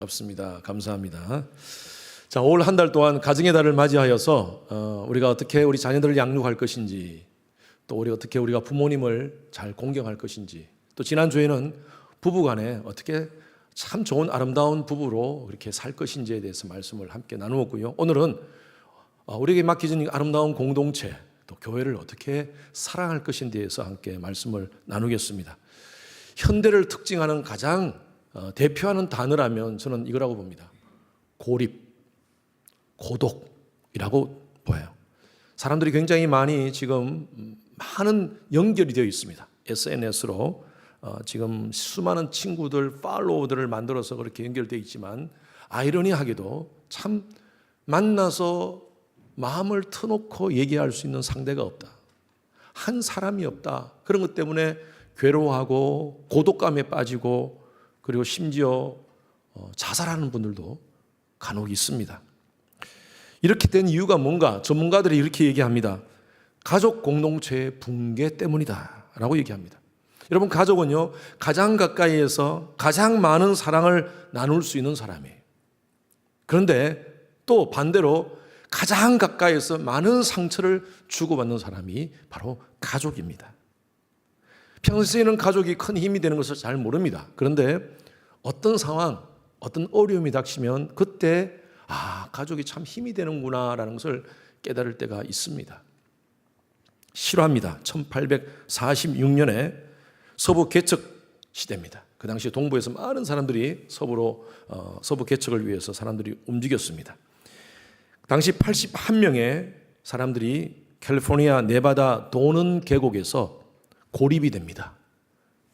없습니다. 감사합니다. 자, 올 한 달 동안 가정의 달을 맞이하여서 우리가 어떻게 우리 자녀들을 양육할 것인지, 또 우리가 부모님을 잘 공경할 것인지, 또 지난주에는 부부간에 어떻게 참 좋은 아름다운 부부로 이렇게 살 것인지에 대해서 말씀을 함께 나누었고요. 오늘은 우리에게 맡겨진 아름다운 공동체, 또 교회를 어떻게 사랑할 것인지에 대해서 함께 말씀을 나누겠습니다. 현대를 특징하는 가장 대표하는 단어라면 저는 이거라고 봅니다. 고립, 고독이라고 보여요. 사람들이 굉장히 많이 지금 많은 연결이 되어 있습니다. SNS로 지금 수많은 친구들, 팔로워들을 만들어서 그렇게 연결되어 있지만, 아이러니하게도 참 만나서 마음을 터놓고 얘기할 수 있는 상대가 없다, 한 사람이 없다. 그런 것 때문에 괴로워하고 고독감에 빠지고, 그리고 심지어 자살하는 분들도 간혹 있습니다. 이렇게 된 이유가 뭔가? 전문가들이 이렇게 얘기합니다. 가족 공동체의 붕괴 때문이다 라고 얘기합니다. 여러분, 가족은요, 가장 가까이에서 가장 많은 사랑을 나눌 수 있는 사람이에요. 그런데 또 반대로 가장 가까이에서 많은 상처를 주고받는 사람이 바로 가족입니다. 평소에는 가족이 큰 힘이 되는 것을 잘 모릅니다. 그런데 어떤 상황, 어떤 어려움이 닥치면 그때 가족이 참 힘이 되는구나라는 것을 깨달을 때가 있습니다. 실화입니다. 1846년에 서부 개척 시대입니다. 그 당시 동부에서 많은 사람들이 서부 개척을 위해서 사람들이 움직였습니다. 당시 81명의 사람들이 캘리포니아 네바다 도넌 계곡에서 고립이 됩니다.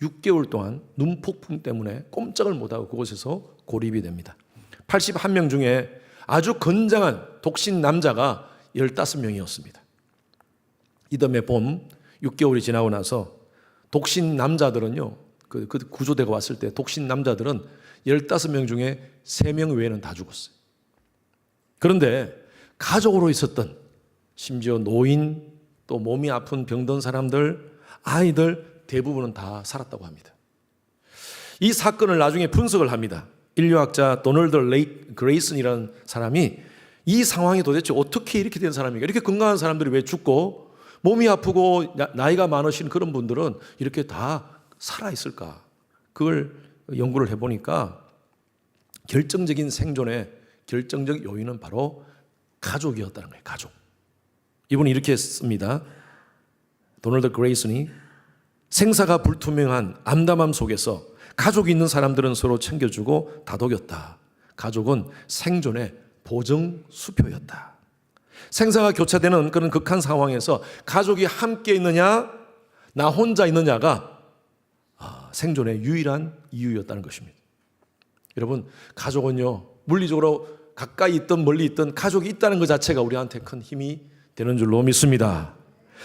6개월 동안 눈폭풍 때문에 꼼짝을 못하고 그곳에서 고립이 됩니다. 81명 중에 아주 건장한 독신 남자가 15명이었습니다. 이듬해 봄 6개월이 지나고 나서 독신 남자들은요, 그 구조대가 왔을 때 독신 남자들은 15명 중에 3명 외에는 다 죽었어요. 그런데 가족으로 있었던, 심지어 노인, 또 몸이 아픈 병든 사람들, 아이들 대부분은 다 살았다고 합니다. 이 사건을 나중에 분석을 합니다. 인류학자 도널드 그레이슨이라는 사람이 이 상황이 도대체 어떻게 이렇게 된 사람인가, 이렇게 건강한 사람들이 왜 죽고 몸이 아프고 나이가 많으신 그런 분들은 이렇게 다 살아있을까, 그걸 연구를 해보니까 결정적인 생존의 결정적 요인은 바로 가족이었다는 거예요. 가족. 이분이 이렇게 씁니다. 도널드 그레이슨이 생사가 불투명한 암담함 속에서 가족이 있는 사람들은 서로 챙겨주고 다독였다. 가족은 생존의 보정수표였다. 생사가 교차되는 그런 극한 상황에서 가족이 함께 있느냐, 나 혼자 있느냐가 생존의 유일한 이유였다는 것입니다. 여러분, 가족은요, 물리적으로 가까이 있든 멀리 있든 가족이 있다는 것 자체가 우리한테 큰 힘이 되는 줄로 믿습니다.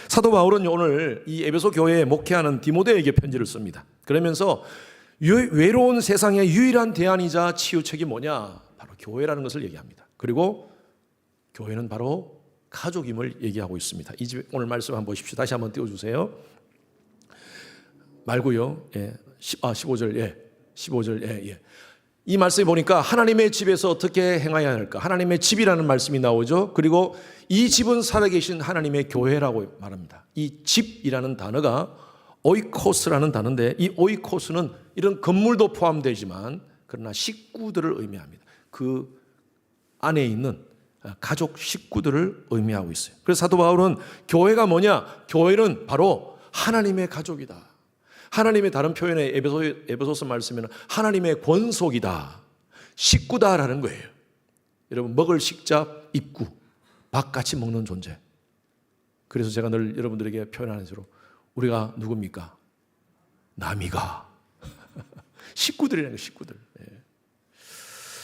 사도 바울은 오늘 이 에베소 교회에 목회하는 디모데에게 편지를 씁니다. 그러면서 외로운 세상의 유일한 대안이자 치유책이 뭐냐? 바로 교회라는 것을 얘기합니다. 그리고 교회는 바로 가족임을 얘기하고 있습니다. 이 집 오늘 말씀 한번 보십시오. 다시 한번 띄워주세요. 말고요. 15절. 15절. 이 말씀에 보니까 하나님의 집에서 어떻게 행해야 할까? 하나님의 집이라는 말씀이 나오죠. 그리고 이 집은 살아계신 하나님의 교회라고 말합니다. 이 집이라는 단어가 오이코스라는 단어인데, 이 오이코스는 이런 건물도 포함되지만 그러나 식구들을 의미합니다. 그 안에 있는 가족 식구들을 의미하고 있어요. 그래서 사도 바울은 교회가 뭐냐? 교회는 바로 하나님의 가족이다. 하나님의 다른 표현에 에베소서 말씀에는 하나님의 권속이다, 식구다라는 거예요. 여러분, 먹을 식자, 입구, 밥 같이 먹는 존재. 그래서 제가 늘 여러분들에게 표현하는 대로 우리가 누굽니까? 남이가. 식구들이라는 거예요, 식구들. 네.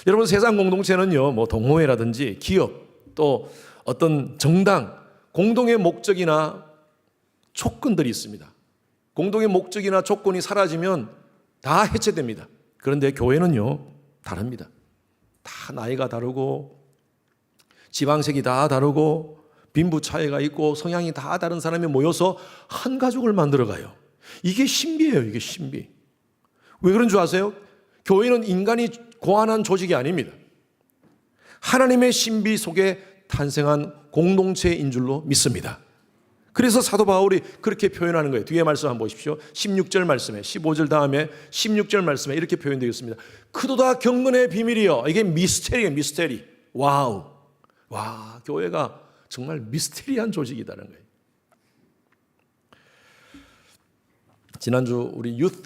여러분, 세상 공동체는요, 뭐 동호회라든지 기업, 또 어떤 정당, 공동의 목적이나 조건들이 있습니다. 공동의 목적이나 조건이 사라지면 다 해체됩니다. 그런데 교회는요, 다릅니다. 다 나이가 다르고 지방색이 다 다르고 빈부 차이가 있고 성향이 다 다른 사람이 모여서 한 가족을 만들어가요. 이게 신비예요. 이게 신비. 왜 그런 줄 아세요? 교회는 인간이 고안한 조직이 아닙니다. 하나님의 신비 속에 탄생한 공동체인 줄로 믿습니다. 그래서 사도 바울이 그렇게 표현하는 거예요. 뒤에 말씀 한번 보십시오. 16절 말씀에 15절 다음에 16절 말씀에 이렇게 표현되어 있습니다. 크도다 경건의 비밀이요. 이게 미스테리예요. 미스테리. 와우. 와, 교회가 정말 미스테리한 조직이라는 거예요. 지난주 우리 유스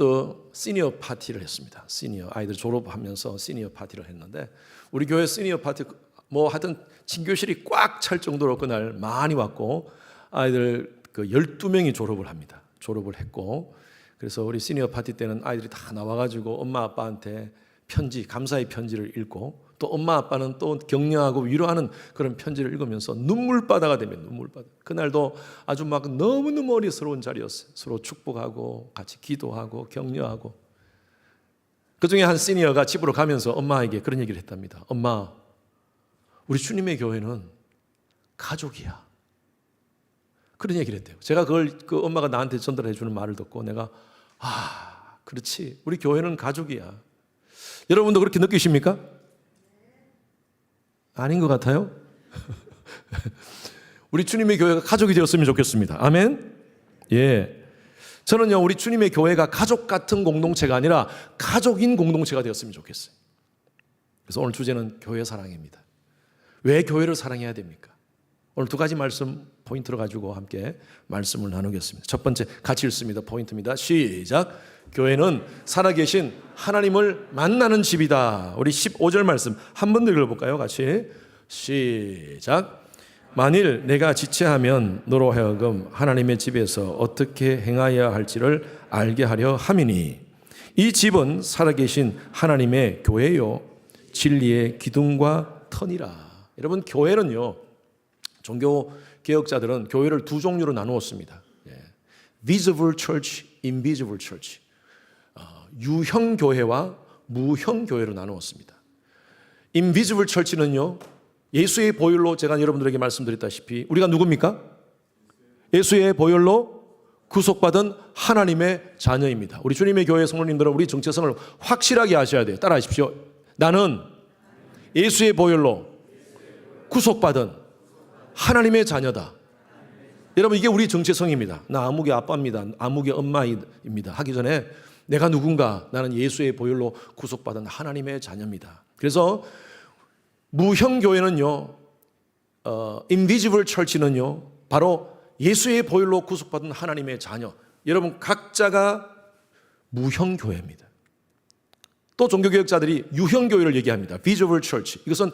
시니어 파티를 했습니다. 시니어 아이들 졸업하면서 시니어 파티를 했는데 우리 교회 시니어 파티 뭐 하여튼 친교실이 꽉 찰 정도로 그날 많이 왔고 아이들 그 12명이 졸업을 합니다. 졸업을 했고 그래서 우리 시니어 파티 때는 아이들이 다 나와가지고 엄마 아빠한테 편지, 감사의 편지를 읽고 또 엄마 아빠는 또 격려하고 위로하는 그런 편지를 읽으면서 눈물바다가 되면 눈물바다. 그날도 아주 막 너무너무 어리스러운 자리였어요. 서로 축복하고 같이 기도하고 격려하고. 그중에 한 시니어가 집으로 가면서 엄마에게 그런 얘기를 했답니다. 엄마, 우리 주님의 교회는 가족이야. 그런 얘기를 했대요. 제가 그걸 그 엄마가 나한테 전달해 주는 말을 듣고 내가 그렇지. 우리 교회는 가족이야. 여러분도 그렇게 느끼십니까? 아닌 것 같아요? 우리 주님의 교회가 가족이 되었으면 좋겠습니다. 아멘? 예. 저는요, 우리 주님의 교회가 가족 같은 공동체가 아니라 가족인 공동체가 되었으면 좋겠어요. 그래서 오늘 주제는 교회 사랑입니다. 왜 교회를 사랑해야 됩니까? 오늘 두 가지 말씀 포인트를 가지고 함께 말씀을 나누겠습니다. 첫 번째, 같이 읽습니다. 포인트입니다. 시작. 교회는 살아계신 하나님을 만나는 집이다. 우리 15절 말씀 한 번 더 읽어볼까요? 같이 시작. 만일 내가 지체하면 너로 하여금 하나님의 집에서 어떻게 행하여야 할지를 알게 하려 함이니 이 집은 살아계신 하나님의 교회요 진리의 기둥과 터니라. 여러분, 교회는요, 종교 개혁자들은 교회를 두 종류로 나누었습니다. Visible Church, Invisible Church. 유형 교회와 무형 교회로 나누었습니다. Invisible Church는요, 예수의 보혈로 제가 여러분들에게 말씀드렸다시피 우리가 누굽니까? 예수의 보혈로 구속받은 하나님의 자녀입니다. 우리 주님의 교회 성도님들은 우리 정체성을 확실하게 아셔야 돼요. 따라하십시오. 나는 예수의 보혈로 구속받은 하나님의 자녀다. 여러분, 이게 우리 정체성입니다. 나 아무개 아빠입니다. 아무개 엄마입니다. 하기 전에 내가 누군가, 나는 예수의 보혈로 구속받은 하나님의 자녀입니다. 그래서 무형교회는요, Invisible Church는요, 바로 예수의 보혈로 구속받은 하나님의 자녀. 여러분, 각자가 무형교회입니다. 또 종교개혁자들이 유형교회를 얘기합니다. Visible Church. 이것은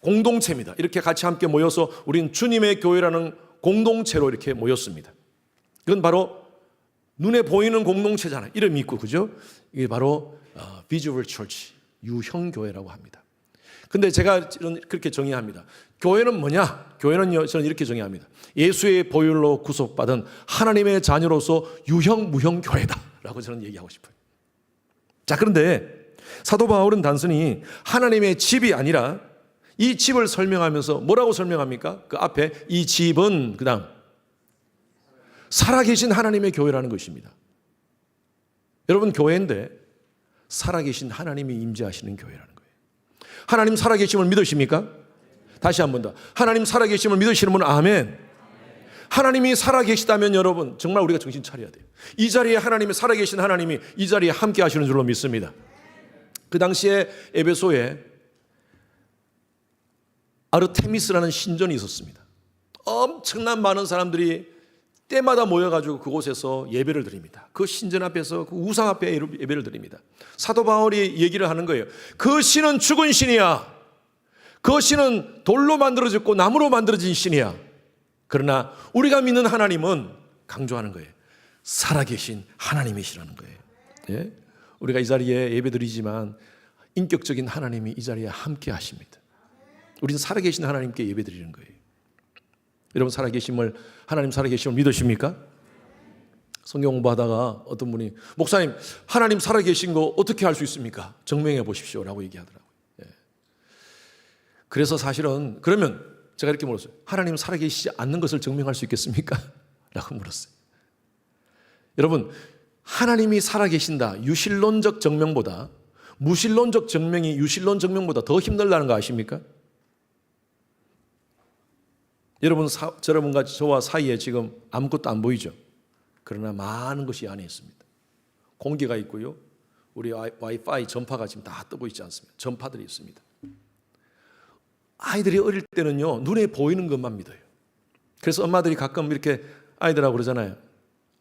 공동체입니다. 이렇게 같이 함께 모여서 우리는 주님의 교회라는 공동체로 이렇게 모였습니다. 이건 바로 눈에 보이는 공동체잖아요. 이름이 있고, 그죠? 이게 바로 Visible Church, 유형교회라고 합니다. 근데 제가 그렇게 정의합니다. 교회는 뭐냐? 교회는요, 저는 이렇게 정의합니다. 예수의 보혈로 구속받은 하나님의 자녀로서 유형, 무형 교회다 라고 저는 얘기하고 싶어요. 자, 그런데 사도 바울은 단순히 하나님의 집이 아니라 이 집을 설명하면서 뭐라고 설명합니까? 그 앞에 이 집은 그 다음 살아계신 하나님의 교회라는 것입니다. 여러분, 교회인데 살아계신 하나님이 임재하시는 교회라는 거예요. 하나님 살아계심을 믿으십니까? 다시 한 번 더. 하나님 살아계심을 믿으시는 분은 아멘. 하나님이 살아계시다면 여러분 정말 우리가 정신 차려야 돼요. 이 자리에 하나님이 살아계신 하나님이 이 자리에 함께 하시는 줄로 믿습니다. 그 당시에 에베소에 아르테미스라는 신전이 있었습니다. 엄청난 많은 사람들이 때마다 모여가지고 그곳에서 예배를 드립니다. 그 신전 앞에서 그 우상 앞에 예배를 드립니다. 사도 바울이 얘기를 하는 거예요. 그 신은 죽은 신이야. 그 신은 돌로 만들어졌고 나무로 만들어진 신이야. 그러나 우리가 믿는 하나님은 강조하는 거예요. 살아계신 하나님이시라는 거예요. 예? 우리가 이 자리에 예배 드리지만 인격적인 하나님이 이 자리에 함께 하십니다. 우리는 살아계신 하나님께 예배 드리는 거예요. 여러분, 하나님 살아계심을 믿으십니까? 성경 공부하다가 어떤 분이 목사님, 하나님 살아계신 거 어떻게 할 수 있습니까? 증명해 보십시오 라고 얘기하더라고요. 예. 그래서 사실은 그러면 제가 이렇게 물었어요. 하나님 살아계시지 않는 것을 증명할 수 있겠습니까? 라고 물었어요. 여러분, 하나님이 살아계신다, 유실론적 증명보다 무신론적 증명이 유신론 증명보다 더 힘들다는 거 아십니까? 여러분과 저와 사이에 지금 아무것도 안 보이죠? 그러나 많은 것이 안에 있습니다. 공기가 있고요. 우리 와이파이 전파가 지금 다 뜨고 있지 않습니까? 전파들이 있습니다. 아이들이 어릴 때는요, 눈에 보이는 것만 믿어요. 그래서 엄마들이 가끔 이렇게 아이들하고 그러잖아요.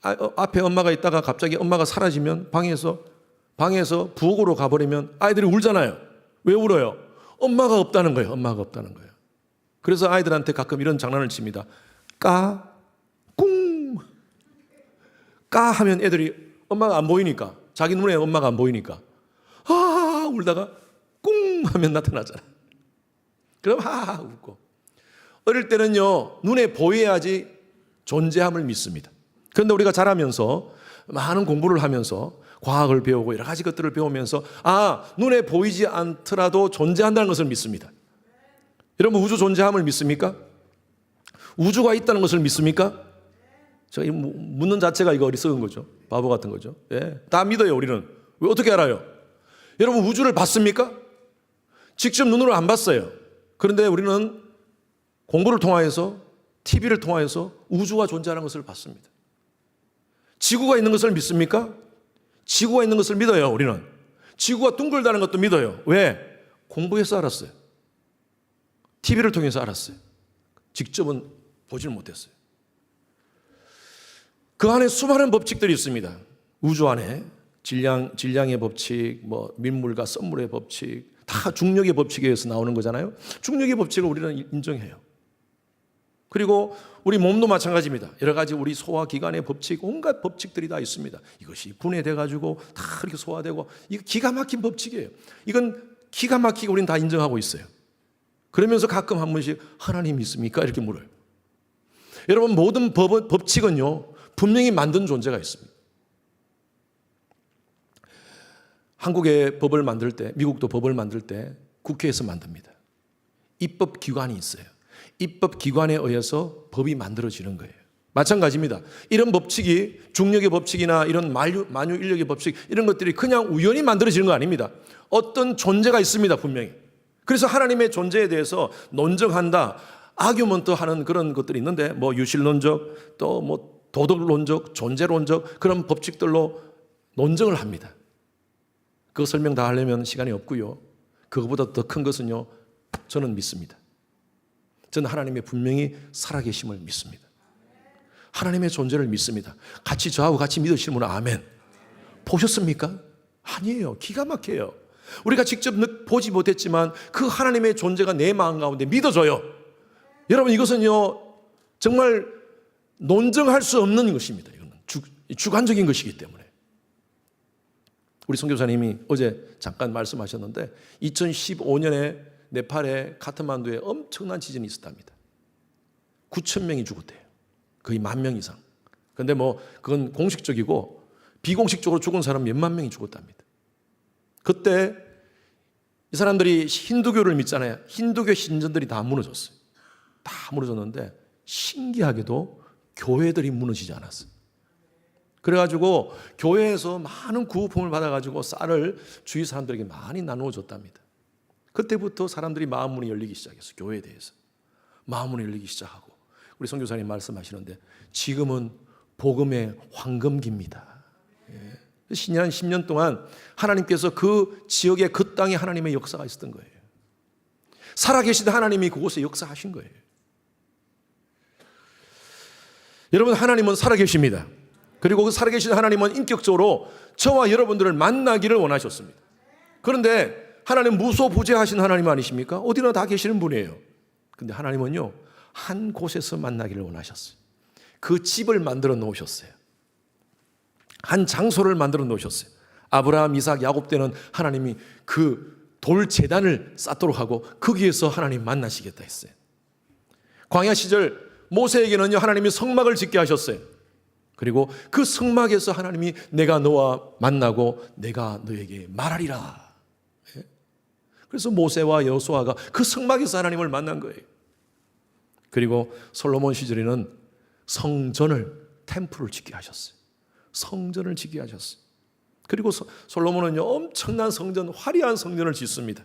앞에 엄마가 있다가 갑자기 엄마가 사라지면 방에서 부엌으로 가버리면 아이들이 울잖아요. 왜 울어요? 엄마가 없다는 거예요. 엄마가 없다는 거예요. 그래서 아이들한테 가끔 이런 장난을 칩니다. 까, 꿍. 까 하면 애들이 엄마가 안 보이니까, 자기 눈에 엄마가 안 보이니까 울다가 꿍 하면 나타나잖아. 그럼 하하 웃고. 어릴 때는요, 눈에 보여야지 존재함을 믿습니다. 그런데 우리가 자라면서 많은 공부를 하면서 과학을 배우고 여러 가지 것들을 배우면서 눈에 보이지 않더라도 존재한다는 것을 믿습니다. 여러분, 우주 존재함을 믿습니까? 우주가 있다는 것을 믿습니까? 저희 묻는 자체가 이거 어리석은 거죠. 바보 같은 거죠. 예, 다 믿어요, 우리는. 왜 어떻게 알아요? 여러분, 우주를 봤습니까? 직접 눈으로 안 봤어요. 그런데 우리는 공부를 통하여서, TV를 통하여서 우주가 존재하는 것을 봤습니다. 지구가 있는 것을 믿습니까? 지구가 있는 것을 믿어요, 우리는. 지구가 둥글다는 것도 믿어요. 왜? 공부해서 알았어요. TV를 통해서 알았어요. 직접은 보지는 못했어요. 그 안에 수많은 법칙들이 있습니다. 우주 안에 질량의 법칙, 민물과 썸물의 법칙, 다 중력의 법칙에 의해서 나오는 거잖아요. 중력의 법칙을 우리는 인정해요. 그리고 우리 몸도 마찬가지입니다. 여러 가지 우리 소화기관의 법칙, 온갖 법칙들이 다 있습니다. 이것이 분해돼가지고 다 이렇게 소화되고, 이거 기가 막힌 법칙이에요. 이건 기가 막히게 우리는 다 인정하고 있어요. 그러면서 가끔 한 번씩 하나님 있습니까? 이렇게 물어요. 여러분, 모든 법칙은요, 분명히 만든 존재가 있습니다. 한국의 법을 만들 때, 미국도 법을 만들 때 국회에서 만듭니다. 입법기관이 있어요. 입법기관에 의해서 법이 만들어지는 거예요. 마찬가지입니다. 이런 법칙이 중력의 법칙이나 이런 만유인력의 법칙, 이런 것들이 그냥 우연히 만들어지는 거 아닙니다. 어떤 존재가 있습니다, 분명히. 그래서 하나님의 존재에 대해서 논증한다, 아규먼트 하는 그런 것들이 있는데, 유실론적, 또 도덕론적, 존재론적 그런 법칙들로 논증을 합니다. 그거 설명 다 하려면 시간이 없고요. 그거보다 더 큰 것은요, 저는 믿습니다. 저는 하나님의 분명히 살아계심을 믿습니다. 하나님의 존재를 믿습니다. 같이 저하고 같이 믿으시는 분은 아멘. 보셨습니까? 아니에요. 기가 막혀요. 우리가 직접 보지 못했지만 그 하나님의 존재가 내 마음 가운데 믿어져요. 여러분, 이것은요, 정말 논증할 수 없는 것입니다. 이거는 주관적인 것이기 때문에. 우리 선교사님이 어제 잠깐 말씀하셨는데 2015년에 네팔의 카트만두에 엄청난 지진이 있었답니다. 9,000명이 죽었대요. 거의 10,000명 이상. 그런데 그건 공식적이고 비공식적으로 죽은 사람 몇만 명이 죽었답니다. 그때 이 사람들이 힌두교를 믿잖아요. 힌두교 신전들이 다 무너졌어요. 다 무너졌는데 신기하게도 교회들이 무너지지 않았어요. 그래가지고 교회에서 많은 구호품을 받아가지고 쌀을 주위 사람들에게 많이 나누어 줬답니다. 그때부터 사람들이 마음문이 열리기 시작했어요. 교회에 대해서 마음문이 열리기 시작하고, 우리 선교사님 말씀하시는데 지금은 복음의 황금기입니다. 한 10년 동안 하나님께서 그 지역에, 그 땅에 하나님의 역사가 있었던 거예요. 살아계신 하나님이 그곳에 역사하신 거예요. 여러분, 하나님은 살아계십니다. 그리고 그 살아계신 하나님은 인격적으로 저와 여러분들을 만나기를 원하셨습니다. 그런데 하나님 무소부재하신 하나님 아니십니까? 어디나 다 계시는 분이에요. 그런데 하나님은요, 한 곳에서 만나기를 원하셨어요. 그 집을 만들어 놓으셨어요. 한 장소를 만들어 놓으셨어요. 아브라함, 이삭, 야곱 때는 하나님이 그 돌 제단을 쌓도록 하고 거기에서 하나님 만나시겠다 했어요. 광야 시절 모세에게는요, 하나님이 성막을 짓게 하셨어요. 그리고 그 성막에서 하나님이 내가 너와 만나고 내가 너에게 말하리라. 그래서 모세와 여호수아가 그 성막에서 하나님을 만난 거예요. 그리고 솔로몬 시절에는 성전을, 템플을 짓게 하셨어요. 성전을 짓게 하셨어요. 그리고 솔로몬은요 엄청난 성전, 화려한 성전을 짓습니다.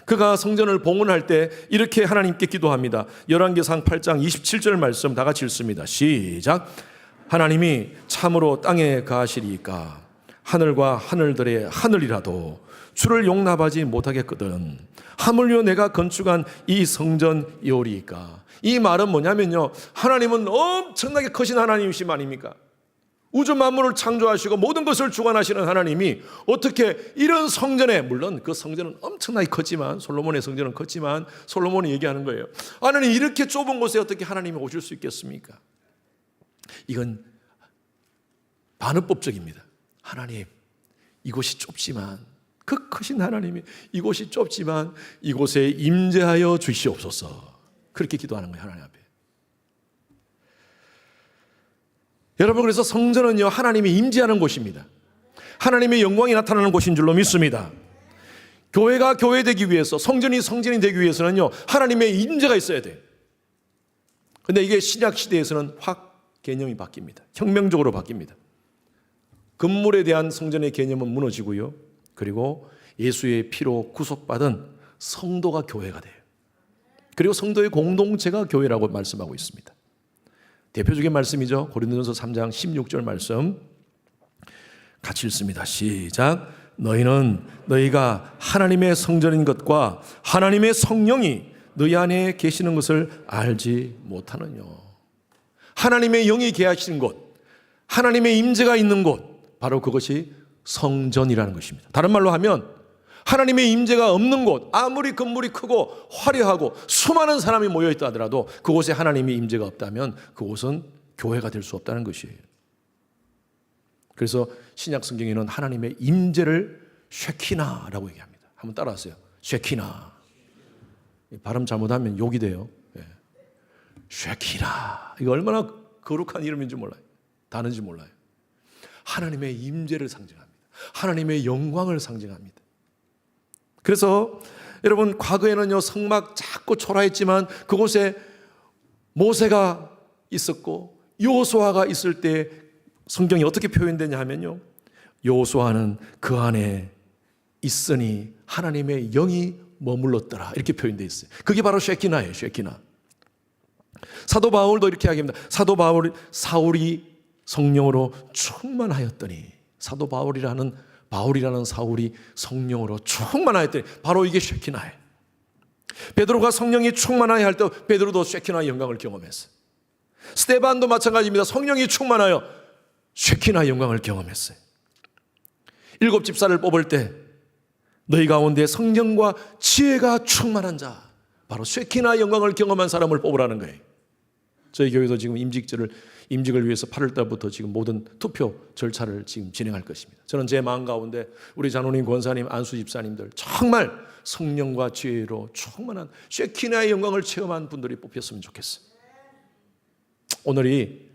그가 성전을 봉헌할 때 이렇게 하나님께 기도합니다. 열왕기상 8장 27절 말씀 다 같이 읽습니다. 시작. 하나님이 참으로 땅에 가시리이까 하늘과 하늘들의 하늘이라도 주를 용납하지 못하겠거든. 하물며 내가 건축한 이 성전이오리이까. 이 말은 뭐냐면요, 하나님은 엄청나게 크신 하나님이심 아닙니까? 우주 만물을 창조하시고 모든 것을 주관하시는 하나님이 어떻게 이런 성전에, 물론 그 성전은 엄청나게 컸지만, 솔로몬의 성전은 컸지만 솔로몬이 얘기하는 거예요. 하나님 이렇게 좁은 곳에 어떻게 하나님이 오실 수 있겠습니까? 이건 반응법적입니다. 하나님, 이곳이 좁지만, 그 크신 하나님이 이곳이 좁지만 이곳에 임재하여 주시옵소서. 그렇게 기도하는 거예요, 하나님 앞에. 여러분, 그래서 성전은요 하나님이 임재하는 곳입니다. 하나님의 영광이 나타나는 곳인 줄로 믿습니다. 교회가 교회되기 위해서, 성전이 성전이 되기 위해서는요 하나님의 임재가 있어야 돼요. 그런데 이게 신약 시대에서는 확 개념이 바뀝니다. 혁명적으로 바뀝니다. 건물에 대한 성전의 개념은 무너지고요, 그리고 예수의 피로 구속받은 성도가 교회가 돼요. 그리고 성도의 공동체가 교회라고 말씀하고 있습니다. 대표적인 말씀이죠. 고린도전서 3장 16절 말씀 같이 읽습니다. 시작. 너희는 너희가 하나님의 성전인 것과 하나님의 성령이 너희 안에 계시는 것을 알지 못하느냐. 하나님의 영이 계하시는 곳, 하나님의 임재가 있는 곳, 바로 그것이 성전이라는 것입니다. 다른 말로 하면 하나님의 임재가 없는 곳, 아무리 건물이 크고 화려하고 수많은 사람이 모여있다 하더라도 그곳에 하나님의 임재가 없다면 그곳은 교회가 될 수 없다는 것이에요. 그래서 신약 성경에는 하나님의 임재를 쉐키나라고 얘기합니다. 한번 따라하세요. 쉐키나. 발음 잘못하면 욕이 돼요. 쉐키나. 이거 얼마나 거룩한 이름인지 몰라요. 다른지 몰라요. 하나님의 임재를 상징합니다. 하나님의 영광을 상징합니다. 그래서 여러분, 과거에는요 성막 작고 초라했지만 그곳에 모세가 있었고 여호수아가 있을 때 성경이 어떻게 표현되냐 하면요, 여호수아는 그 안에 있으니 하나님의 영이 머물렀더라, 이렇게 표현되어 있어요. 그게 바로 쉐키나예요. 쉐키나. 사도 바울도 이렇게 이야기합니다. 사울이 성령으로 충만하였더니, 사도 바울이라는 사울이 성령으로 충만하였더니 바로 이게 쉐키나예요. 베드로가 성령이 충만하여 할 때 베드로도 쉐키나의 영광을 경험했어요. 스데반도 마찬가지입니다. 성령이 충만하여 쉐키나의 영광을 경험했어요. 7 집사를 뽑을 때 너희 가운데 성령과 지혜가 충만한 자, 바로 쉐키나의 영광을 경험한 사람을 뽑으라는 거예요. 저희 교회도 지금 임직을 위해서 8월 달부터 지금 모든 투표 절차를 지금 진행할 것입니다. 저는 제 마음 가운데 우리 장로님, 권사님, 안수 집사님들 정말 성령과 지혜로 충만한 쉐키나의 영광을 체험한 분들이 뽑혔으면 좋겠어요. 오늘이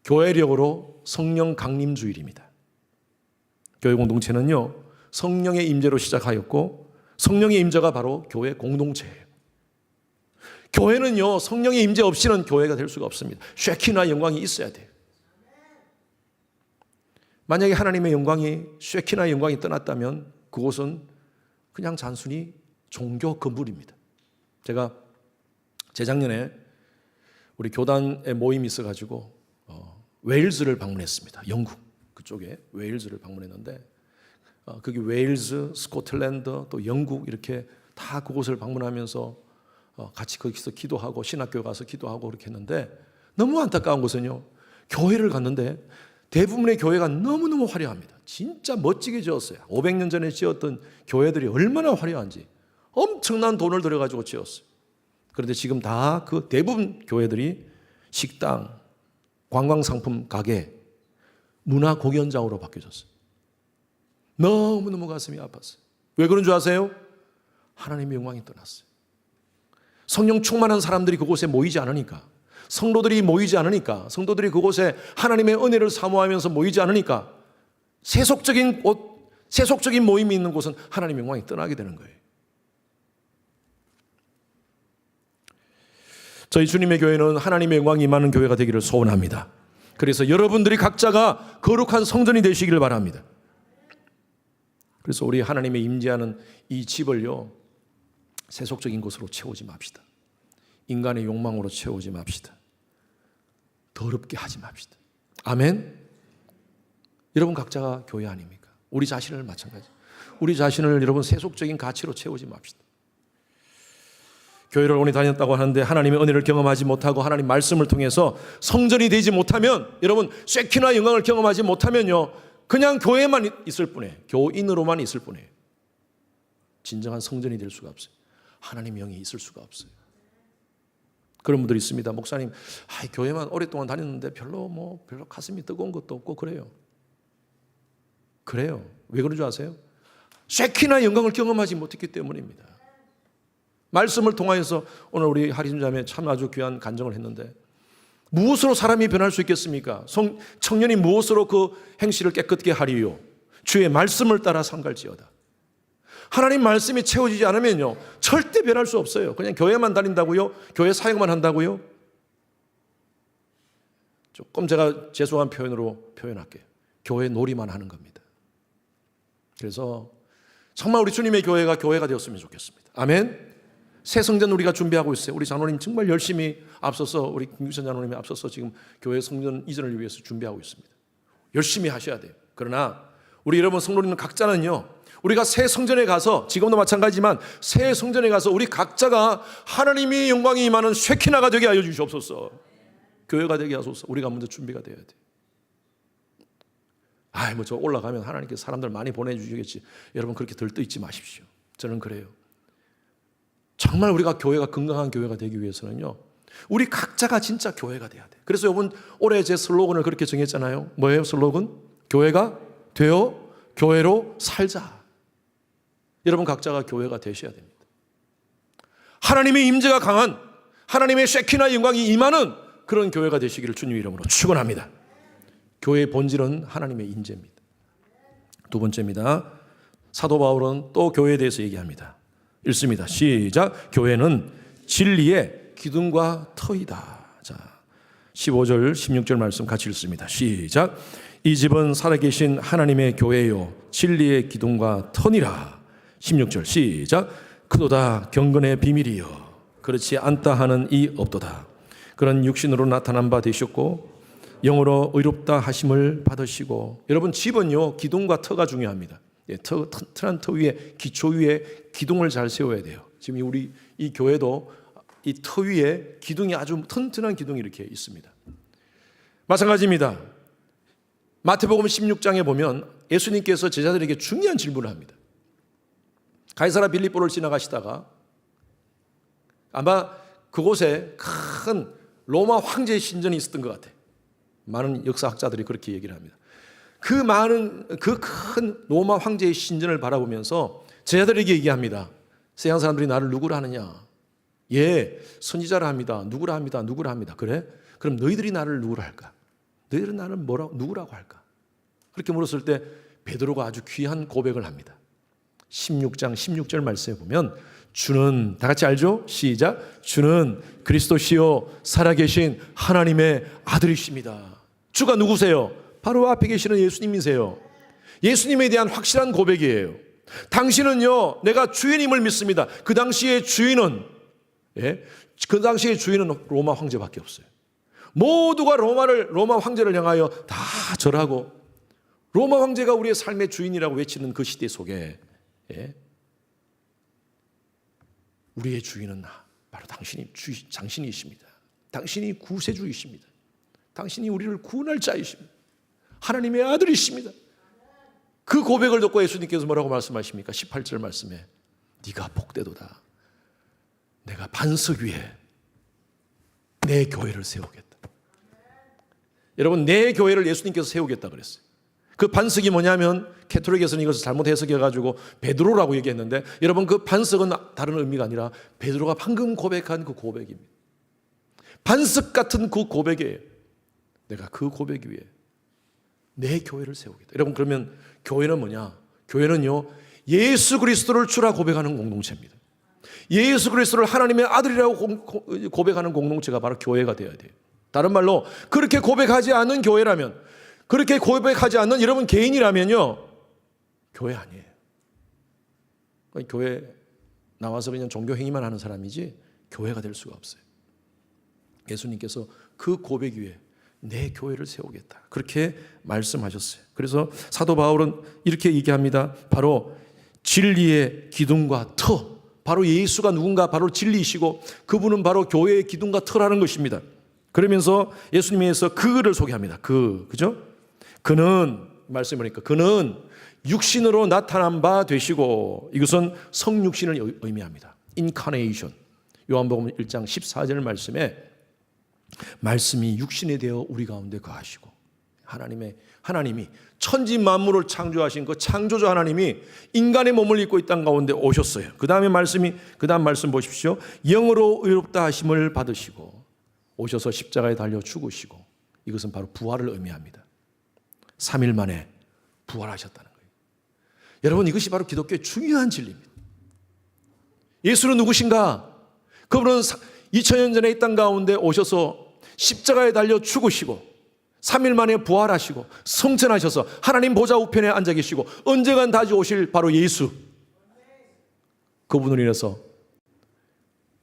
교회력으로 성령 강림 주일입니다. 교회 공동체는요 성령의 임재로 시작하였고 성령의 임재가 바로 교회 공동체예요. 교회는요 성령의 임재 없이는 교회가 될 수가 없습니다. 쉐키나 영광이 있어야 돼요. 만약에 하나님의 영광이, 쉐키나 영광이 떠났다면 그곳은 그냥 단순히 종교 건물입니다. 제가 재작년에 우리 교단의 모임이 있어가지고 웨일즈를 방문했습니다. 영국 그쪽에 웨일즈를 방문했는데 거기 웨일즈, 스코틀랜드, 또 영국 이렇게 다 그곳을 방문하면서 같이 거기서 기도하고 신학교에 가서 기도하고 그렇게 했는데, 너무 안타까운 것은요 교회를 갔는데 대부분의 교회가 너무너무 화려합니다. 진짜 멋지게 지었어요. 500년 전에 지었던 교회들이 얼마나 화려한지 엄청난 돈을 들여가지고 지었어요. 그런데 지금 다 그 대부분 교회들이 식당, 관광상품 가게, 문화공연장으로 바뀌어졌어요. 너무너무 가슴이 아팠어요. 왜 그런 줄 아세요? 하나님의 영광이 떠났어요. 성령 충만한 사람들이 그곳에 모이지 않으니까, 성도들이 모이지 않으니까, 성도들이 그곳에 하나님의 은혜를 사모하면서 모이지 않으니까 세속적인 모임이 있는 곳은 하나님의 영광이 떠나게 되는 거예요. 저희 주님의 교회는 하나님의 영광이 임하는 교회가 되기를 소원합니다. 그래서 여러분들이 각자가 거룩한 성전이 되시기를 바랍니다. 그래서 우리 하나님의 임재하는 이 집을요, 세속적인 것으로 채우지 맙시다. 인간의 욕망으로 채우지 맙시다. 더럽게 하지 맙시다. 아멘. 여러분 각자가 교회 아닙니까? 우리 자신을 마찬가지. 우리 자신을 여러분 세속적인 가치로 채우지 맙시다. 교회를 오래 다녔다고 하는데 하나님의 은혜를 경험하지 못하고 하나님 말씀을 통해서 성전이 되지 못하면, 여러분 쉐키나 영광을 경험하지 못하면요, 그냥 교회만 있을 뿐이에요. 교인으로만 있을 뿐이에요. 진정한 성전이 될 수가 없어요. 하나님의 영이 있을 수가 없어요. 그런 분들이 있습니다. 목사님, 교회만 오랫동안 다녔는데 별로 가슴이 뜨거운 것도 없고 그래요. 그래요. 왜 그런 줄 아세요? 쉐키나 영광을 경험하지 못했기 때문입니다. 말씀을 통하여서 오늘 우리 하리순 자매 참 아주 귀한 간증을 했는데, 무엇으로 사람이 변할 수 있겠습니까? 청년이 무엇으로 그 행실을 깨끗게 하리요? 주의 말씀을 따라 삼갈지어다. 하나님 말씀이 채워지지 않으면요, 절대 변할 수 없어요. 그냥 교회만 다닌다고요? 교회 사역만 한다고요? 조금 제가 죄송한 표현으로 표현할게요. 교회 놀이만 하는 겁니다. 그래서 정말 우리 주님의 교회가 되었으면 좋겠습니다. 아멘. 새 성전 우리가 준비하고 있어요. 우리 장로님 정말 열심히 앞서서, 우리 김규선 장로님이 앞서서 지금 교회 성전 이전을 위해서 준비하고 있습니다. 열심히 하셔야 돼요. 그러나 우리 여러분 성도님 각자는요, 우리가 새 성전에 가서, 지금도 마찬가지지만 새 성전에 가서 우리 각자가 하나님의 영광이 임하는 쉐키나가 되게 하여 주시옵소서. 교회가 되게 하소서. 우리가 먼저 준비가 돼야 돼요. 저 올라가면 하나님께서 사람들 많이 보내주시겠지. 여러분 그렇게 들떠있지 마십시오. 저는 그래요. 정말 우리가 교회가 건강한 교회가 되기 위해서는요, 우리 각자가 진짜 교회가 돼야 돼. 그래서 이번 올해 제 슬로건을 그렇게 정했잖아요. 뭐예요 슬로건? 교회가 되어 교회로 살자. 여러분 각자가 교회가 되셔야 됩니다. 하나님의 임재가 강한, 하나님의 쉐키나 영광이 임하는 그런 교회가 되시기를 주님 이름으로 축원합니다. 교회의 본질은 하나님의 임재입니다. 두 번째입니다. 사도 바울은 또 교회에 대해서 얘기합니다. 읽습니다. 시작. 교회는 진리의 기둥과 터이다. 자, 15절 16절 말씀 같이 읽습니다. 시작. 이 집은 살아계신 하나님의 교회요 진리의 기둥과 터니라. 16절 시작. 그도다 경건의 비밀이요 그렇지 않다 하는 이 없도다. 그런 육신으로 나타난 바 되셨고 영으로 의롭다 하심을 받으시고. 여러분 집은요 기둥과 터가 중요합니다. 튼튼한 터 위에, 기초 위에 기둥을 잘 세워야 돼요. 지금 우리 이 교회도 이 터 위에 기둥이, 아주 튼튼한 기둥이 이렇게 있습니다. 마찬가지입니다. 마태복음 16장에 보면 예수님께서 제자들에게 중요한 질문을 합니다. 가이사라 빌립보를 지나가시다가 아마 그곳에 큰 로마 황제의 신전이 있었던 것 같아요. 많은 역사학자들이 그렇게 얘기를 합니다. 그 큰 로마 황제의 신전을 바라보면서 제자들에게 얘기합니다. 세상 사람들이 나를 누구라 하느냐? 선지자라 합니다. 누구라 합니다. 누구라 합니다. 그래? 그럼 너희들이 나를 누구라 할까? 너희들은 나를 누구라고 할까? 그렇게 물었을 때 베드로가 아주 귀한 고백을 합니다. 16장 16절 말씀에 보면 주는, 다 같이 알죠? 시작. 주는 그리스도시요 살아계신 하나님의 아들이십니다. 주가 누구세요? 바로 앞에 계시는 예수님이세요. 예수님에 대한 확실한 고백이에요. 당신은요, 내가 주인임을 믿습니다. 그 당시의 주인은 로마 황제밖에 없어요. 모두가 로마 황제를 향하여 다 절하고 로마 황제가 우리의 삶의 주인이라고 외치는 그 시대 속에 우리의 주인은 바로 당신이십니다. 당신이 구세주이십니다. 당신이 우리를 구원할 자이십니다. 하나님의 아들이십니다. 그 고백을 듣고 예수님께서 뭐라고 말씀하십니까? 18절 말씀에 네가 복되도다. 내가 반석 위에 내 교회를 세우겠다. 여러분, 내 교회를 예수님께서 세우겠다 그랬어요. 그 반석이 뭐냐면, 캐톨릭에서는 이것을 잘못 해석해가지고 베드로라고 얘기했는데, 여러분 그 반석은 다른 의미가 아니라 베드로가 방금 고백한 그 고백입니다. 반석 같은 그 고백이에요. 내가 그 고백 위에 내 교회를 세우겠다. 여러분, 그러면 교회는 뭐냐? 교회는요, 예수 그리스도를 주라 고백하는 공동체입니다. 예수 그리스도를 하나님의 아들이라고 고백하는 공동체가 바로 교회가 되어야 돼요. 다른 말로 그렇게 고백하지 않는 교회라면, 그렇게 고백하지 않는 여러분 개인이라면요, 교회 아니에요. 교회 나와서 그냥 종교 행위만 하는 사람이지 교회가 될 수가 없어요. 예수님께서 그 고백 위에 내 교회를 세우겠다, 그렇게 말씀하셨어요. 그래서 사도 바울은 이렇게 얘기합니다. 바로 진리의 기둥과 터, 바로 예수가 누군가, 바로 진리이시고 그분은 바로 교회의 기둥과 터라는 것입니다. 그러면서 예수님에서 그를 소개합니다. 그죠? 그는, 말씀해 보니까 그는 육신으로 나타난 바 되시고, 이것은 성육신을 의미합니다. 인카네이션. 요한복음 1장 14절 말씀에 말씀이 육신이 되어 우리 가운데 거하시고, 하나님이 천지 만물을 창조하신 그 창조주 하나님이 인간의 몸을 입고 이 땅 가운데 오셨어요. 그 다음 말씀 보십시오. 영으로 의롭다 하심을 받으시고 오셔서 십자가에 달려 죽으시고, 이것은 바로 부활을 의미합니다. 3일 만에 부활하셨다는 거예요. 여러분, 이것이 바로 기독교의 중요한 진리입니다. 예수는 누구신가? 그분은 2000년 전에 이 땅 가운데 오셔서 십자가에 달려 죽으시고 3일 만에 부활하시고 승천하셔서 하나님 보좌 우편에 앉아 계시고 언젠간 다시 오실 바로 예수, 그분으로 인해서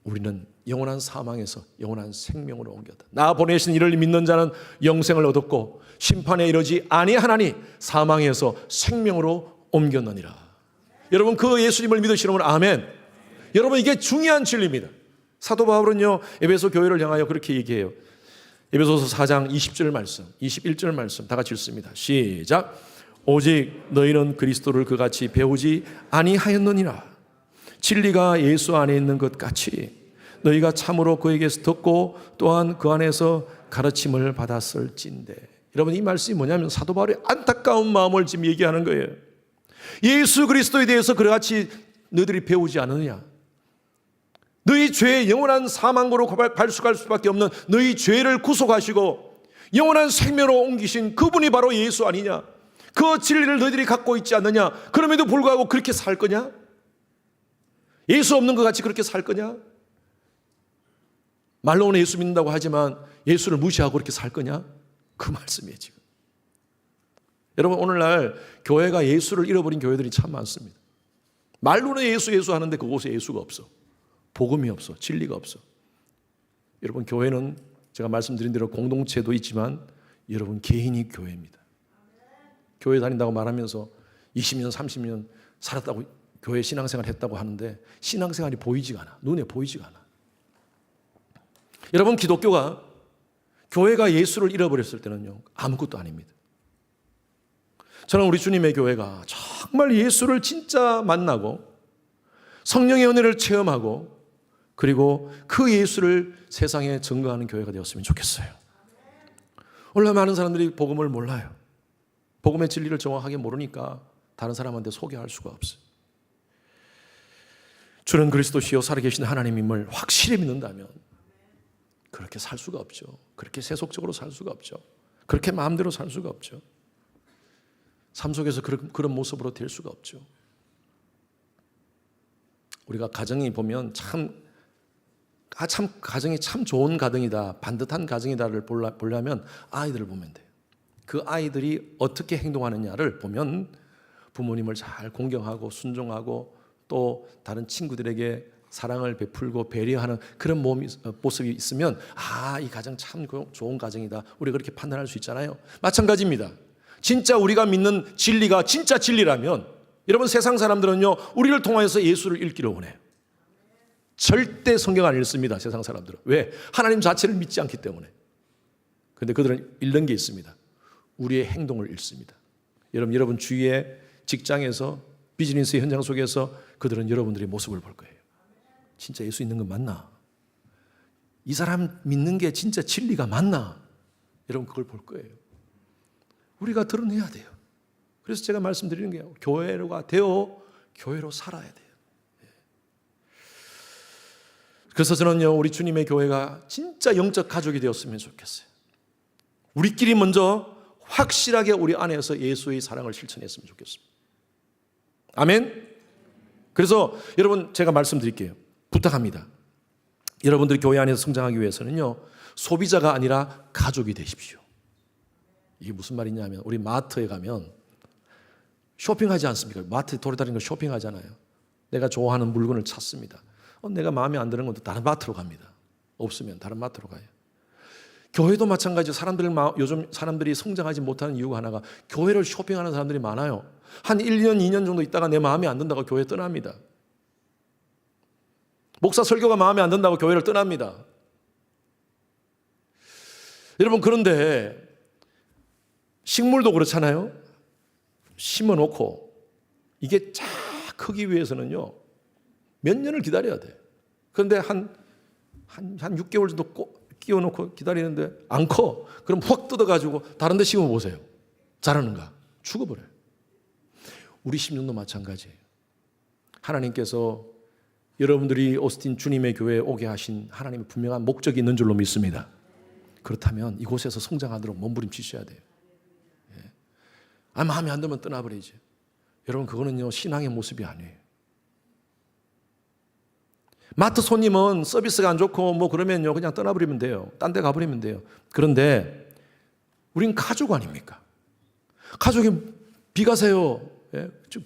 우리는 영원한 사망에서 영원한 생명으로 옮겼다. 나 보내신 이를 믿는 자는 영생을 얻었고 심판에 이르지 아니하나니 사망에서 생명으로 옮겼느니라. 여러분, 그 예수님을 믿으시는 분 아멘. 여러분, 이게 중요한 진리입니다. 사도 바울은요, 에베소 교회를 향하여 그렇게 얘기해요. 에베소서 4장 20절 말씀, 21절 말씀 다 같이 읽습니다. 시작. 오직 너희는 그리스도를 그같이 배우지 아니하였느니라. 진리가 예수 안에 있는 것 같이 너희가 참으로 그에게서 듣고 또한 그 안에서 가르침을 받았을진데. 여러분, 이 말씀이 뭐냐면 사도 바울의 안타까운 마음을 지금 얘기하는 거예요. 예수 그리스도에 대해서 그같이 너희들이 배우지 않느냐. 너희 죄의 영원한 사망으로 발수갈 수밖에 없는 너희 죄를 구속하시고 영원한 생명으로 옮기신 그분이 바로 예수 아니냐. 그 진리를 너희들이 갖고 있지 않느냐. 그럼에도 불구하고 그렇게 살 거냐? 예수 없는 것 같이 그렇게 살 거냐? 말로는 예수 믿는다고 하지만 예수를 무시하고 그렇게 살 거냐? 그 말씀이에요 지금. 여러분, 오늘날 교회가 예수를 잃어버린 교회들이 참 많습니다. 말로는 예수 하는데 그곳에 예수가 없어. 복음이 없어. 진리가 없어. 여러분, 교회는 제가 말씀드린 대로 공동체도 있지만 여러분 개인이 교회입니다. 교회 다닌다고 말하면서 20년 30년 살았다고 교회 신앙생활 했다고 하는데 신앙생활이 보이지가 않아. 눈에 보이지가 않아. 여러분, 기독교가, 교회가 예수를 잃어버렸을 때는요, 아무것도 아닙니다. 저는 우리 주님의 교회가 정말 예수를 진짜 만나고 성령의 은혜를 체험하고 그리고 그 예수를 세상에 증거하는 교회가 되었으면 좋겠어요. 원래 많은 사람들이 복음을 몰라요. 복음의 진리를 정확하게 모르니까 다른 사람한테 소개할 수가 없어요. 주는 그리스도시요 살아계신 하나님임을 확실히 믿는다면 그렇게 살 수가 없죠. 그렇게 세속적으로 살 수가 없죠. 그렇게 마음대로 살 수가 없죠. 삶 속에서 그런 모습으로 될 수가 없죠. 우리가 가정이 보면 가정이 참 좋은 가정이다, 반듯한 가정이다를 보려면 아이들을 보면 돼요. 그 아이들이 어떻게 행동하느냐를 보면 부모님을 잘 공경하고 순종하고 또 다른 친구들에게 사랑을 베풀고 배려하는 그런 모습이 있으면 이 가정 참 좋은 가정이다, 우리가 그렇게 판단할 수 있잖아요. 마찬가지입니다. 진짜 우리가 믿는 진리가 진짜 진리라면 여러분, 세상 사람들은요 우리를 통하여서 예수를 읽기를 원해요. 절대 성경 안 읽습니다. 세상 사람들은. 왜? 하나님 자체를 믿지 않기 때문에. 그런데 그들은 읽는 게 있습니다. 우리의 행동을 읽습니다. 여러분 주위의 직장에서 비즈니스 현장 속에서 그들은 여러분들의 모습을 볼 거예요. 진짜 예수 있는 건 맞나? 이 사람 믿는 게 진짜 진리가 맞나? 여러분, 그걸 볼 거예요. 우리가 드러내야 돼요. 그래서 제가 말씀드리는 게 교회가 되어 교회로 살아야 돼요. 그래서 저는요, 우리 주님의 교회가 진짜 영적 가족이 되었으면 좋겠어요. 우리끼리 먼저 확실하게 우리 안에서 예수의 사랑을 실천했으면 좋겠습니다. 아멘. 그래서 여러분, 제가 말씀드릴게요. 부탁합니다. 여러분들이 교회 안에서 성장하기 위해서는요, 소비자가 아니라 가족이 되십시오. 이게 무슨 말이냐면, 우리 마트에 가면 쇼핑하지 않습니까? 마트에 돌아다니는 거 쇼핑하잖아요. 내가 좋아하는 물건을 찾습니다. 내가 마음에 안 드는 것도 다른 마트로 갑니다. 없으면 다른 마트로 가요. 교회도 마찬가지죠. 요즘 사람들이 성장하지 못하는 이유가 하나가 교회를 쇼핑하는 사람들이 많아요. 한 1년, 2년 정도 있다가 내 마음에 안 든다고 교회 떠납니다. 목사 설교가 마음에 안 든다고 교회를 떠납니다. 여러분, 그런데 식물도 그렇잖아요. 심어놓고 이게 쫙 크기 위해서는요 몇 년을 기다려야 돼. 그런데 한 6개월 정도 끼워놓고 기다리는데 안 커. 그럼 확 뜯어가지고 다른 데 심어보세요. 자라는가? 죽어버려요. 우리 심령도 마찬가지예요. 하나님께서 여러분들이 오스틴 주님의 교회에 오게 하신 하나님의 분명한 목적이 있는 줄로 믿습니다. 그렇다면 이곳에서 성장하도록 몸부림치셔야 돼요. 마음에 안 들면 떠나버리지. 여러분, 그거는요 신앙의 모습이 아니에요. 마트 손님은 서비스가 안 좋고 뭐 그러면요 그냥 떠나버리면 돼요. 딴 데 가버리면 돼요. 그런데 우린 가족 아닙니까? 가족이 비 가세요.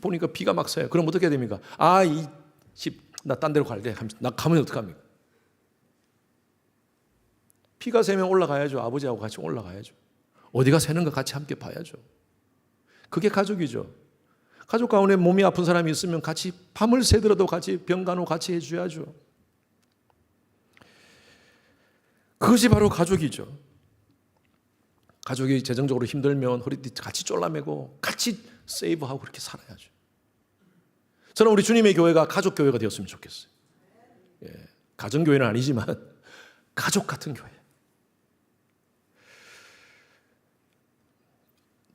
보니까 비가 막 새요. 그럼 어떻게 됩니까? 이 집 나 딴 데로 갈래. 나 가면 어떡합니까? 비가 새면 올라가야죠. 아버지하고 같이 올라가야죠. 어디가 새는가 같이 함께 봐야죠. 그게 가족이죠. 가족 가운데 몸이 아픈 사람이 있으면 같이 밤을 새더라도 같이 병간호 같이 해줘야죠. 그것이 바로 가족이죠. 가족이 재정적으로 힘들면 허리띠 같이 쫄라매고 같이 세이브하고 그렇게 살아야죠. 저는 우리 주님의 교회가 가족 교회가 되었으면 좋겠어요. 가정교회는 아니지만 가족 같은 교회.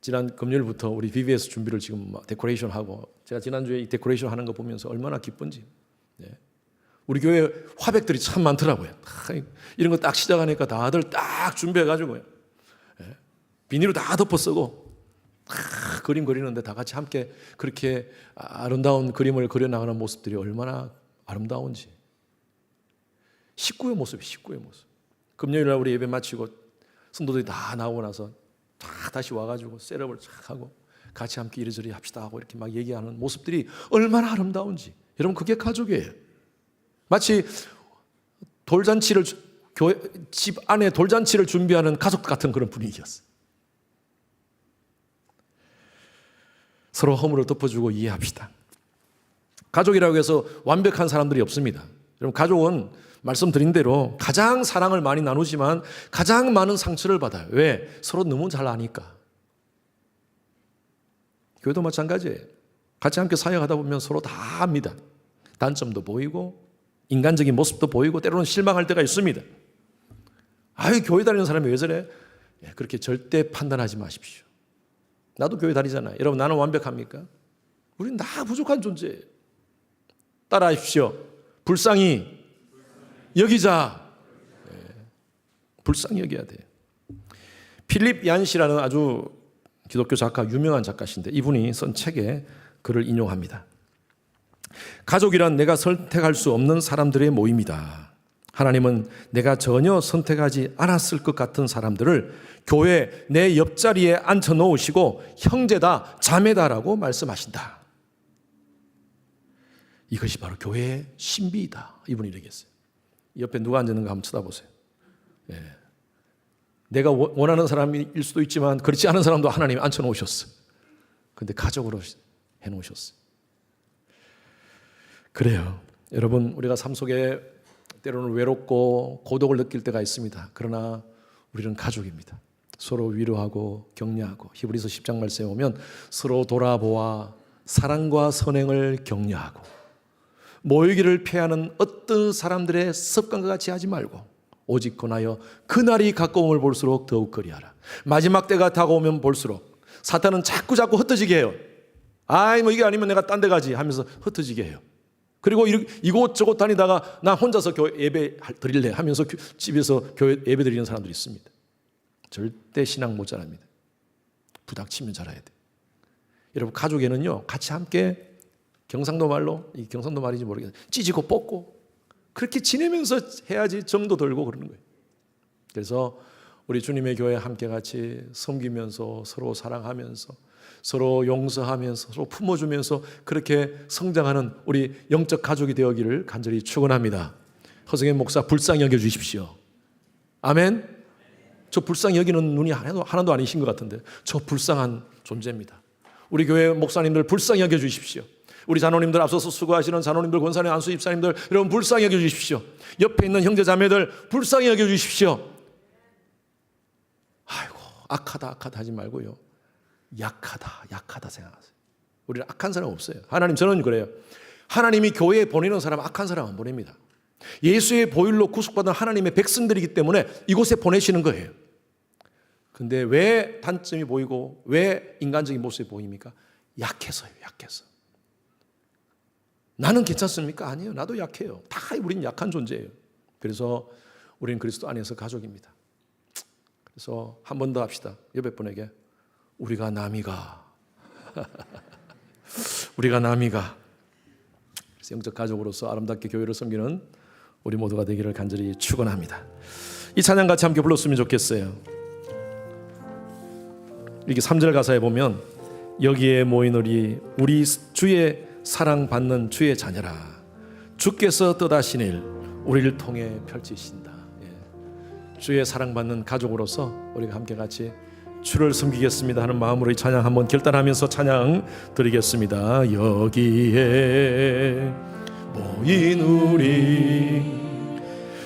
지난 금요일부터 우리 BBS 준비를 지금 데코레이션 하고, 제가 지난주에 이 데코레이션 하는 거 보면서 얼마나 기쁜지. 우리 교회 화백들이 참 많더라고요. 이런 거 딱 시작하니까 다들 딱 준비해가지고요. 비닐로 다 덮어 쓰고 그림 그리는데 다 같이 함께 그렇게 아름다운 그림을 그려나가는 모습들이 얼마나 아름다운지. 식구의 모습이 식구의 모습. 금요일날 우리 예배 마치고 성도들이 다 나오고 나서 다시 와가지고 셋업을 쫙 하고 같이 함께 이리저리 합시다 하고 이렇게 막 얘기하는 모습들이 얼마나 아름다운지. 여러분, 그게 가족이에요. 마치 돌잔치를 집 안에 돌잔치를 준비하는 가족 같은 그런 분위기였어요. 서로 허물을 덮어주고 이해합시다. 가족이라고 해서 완벽한 사람들이 없습니다. 여러분, 가족은 말씀드린 대로 가장 사랑을 많이 나누지만 가장 많은 상처를 받아요. 왜? 서로 너무 잘 아니까. 교회도 마찬가지예요. 같이 함께 사역하다 보면 서로 다 압니다. 단점도 보이고 인간적인 모습도 보이고 때로는 실망할 때가 있습니다. 교회 다니는 사람이 왜 저래? 그렇게 절대 판단하지 마십시오. 나도 교회 다니잖아요. 여러분, 나는 완벽합니까? 우린 다 부족한 존재예요. 따라하십시오. 불쌍히 여기자. 불쌍히 여겨야 돼요. 필립 얀시라는 아주 기독교 작가, 유명한 작가신데 이분이 쓴 책에 글을 인용합니다. 가족이란 내가 선택할 수 없는 사람들의 모임이다. 하나님은 내가 전혀 선택하지 않았을 것 같은 사람들을 교회 내 옆자리에 앉혀 놓으시고 형제다, 자매다라고 말씀하신다. 이것이 바로 교회의 신비이다. 이분이 얘기했어요. 옆에 누가 앉았는가 한번 쳐다보세요. 내가 원하는 사람일 수도 있지만 그렇지 않은 사람도 하나님이 앉혀 놓으셨어요. 그런데 가족으로 해놓으셨어요. 그래요. 여러분, 우리가 삶 속에 때로는 외롭고 고독을 느낄 때가 있습니다. 그러나 우리는 가족입니다. 서로 위로하고 격려하고, 히브리서 10장 말씀에 보면 서로 돌아보아 사랑과 선행을 격려하고 모이기를 피하는 어떤 사람들의 습관과 같이 하지 말고 오직 권하여 그날이 가까움을 볼수록 더욱 그리하라. 마지막 때가 다가오면 볼수록 사탄은 자꾸 흩어지게 해요. 이게 아니면 내가 딴 데 가지 하면서 흩어지게 해요. 그리고 이곳저곳 다니다가 나 혼자서 교회 예배 드릴래 하면서 집에서 교회 예배 드리는 사람들이 있습니다. 절대 신앙 못 자랍니다. 부닥치면 자라야 돼요. 여러분, 가족에는요 같이 함께 경상도 말로, 이 경상도 말인지 모르겠어요, 찢고 뽑고 그렇게 지내면서 해야지 정도 들고 그러는 거예요. 그래서 우리 주님의 교회 함께 같이 섬기면서 서로 사랑하면서 서로 용서하면서 서로 품어주면서 그렇게 성장하는 우리 영적 가족이 되어기를 간절히 축원합니다. 허성현 목사 불쌍히 여겨주십시오. 아멘. 저 불쌍히 여기는 눈이 하나도 아니신 것 같은데 저 불쌍한 존재입니다. 우리 교회 목사님들 불쌍히 여겨주십시오. 우리 자노님들 앞서서 수고하시는 자노님들, 권사님, 안수 집사님들 여러분 불쌍히 여겨주십시오. 옆에 있는 형제 자매들 불쌍히 여겨주십시오. 아이고 악하다 하지 말고요, 약하다 생각하세요. 우리는 악한 사람 없어요. 하나님, 저는 그래요. 하나님이 교회에 보내는 사람 악한 사람 안 보냅니다. 예수의 보혈로 구속받은 하나님의 백성들이기 때문에 이곳에 보내시는 거예요. 근데 왜 단점이 보이고 왜 인간적인 모습이 보입니까? 약해서요. 나는 괜찮습니까? 아니에요. 나도 약해요. 다 우린 약한 존재예요. 그래서 우리는 그리스도 안에서 가족입니다. 그래서 한 번 더 합시다. 옆에 분에게 우리가 남이가 우리가 남이가. 그래서 영적 가족으로서 아름답게 교회를 섬기는 우리 모두가 되기를 간절히 축원합니다. 이 찬양 같이 함께 불렀으면 좋겠어요. 이렇게 3절 가사에 보면 여기에 모인 우리 주의 사랑받는 주의 자녀라, 주께서 뜻하신 일 우리를 통해 펼치신다. 주의 사랑받는 가족으로서 우리가 함께 같이 주를 섬기겠습니다 하는 마음으로 이 찬양 한번 결단하면서 찬양 드리겠습니다. 여기에 모인 우리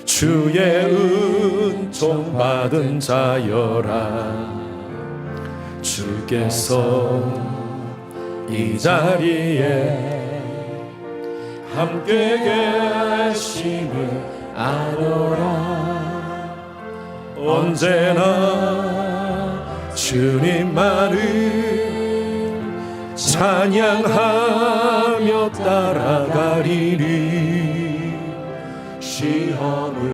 주의 은총 받은 자여라, 주께서 이 자리에 함께 계심을 아노라. 언제나 주님만을 찬양하며 따라가리니 시험을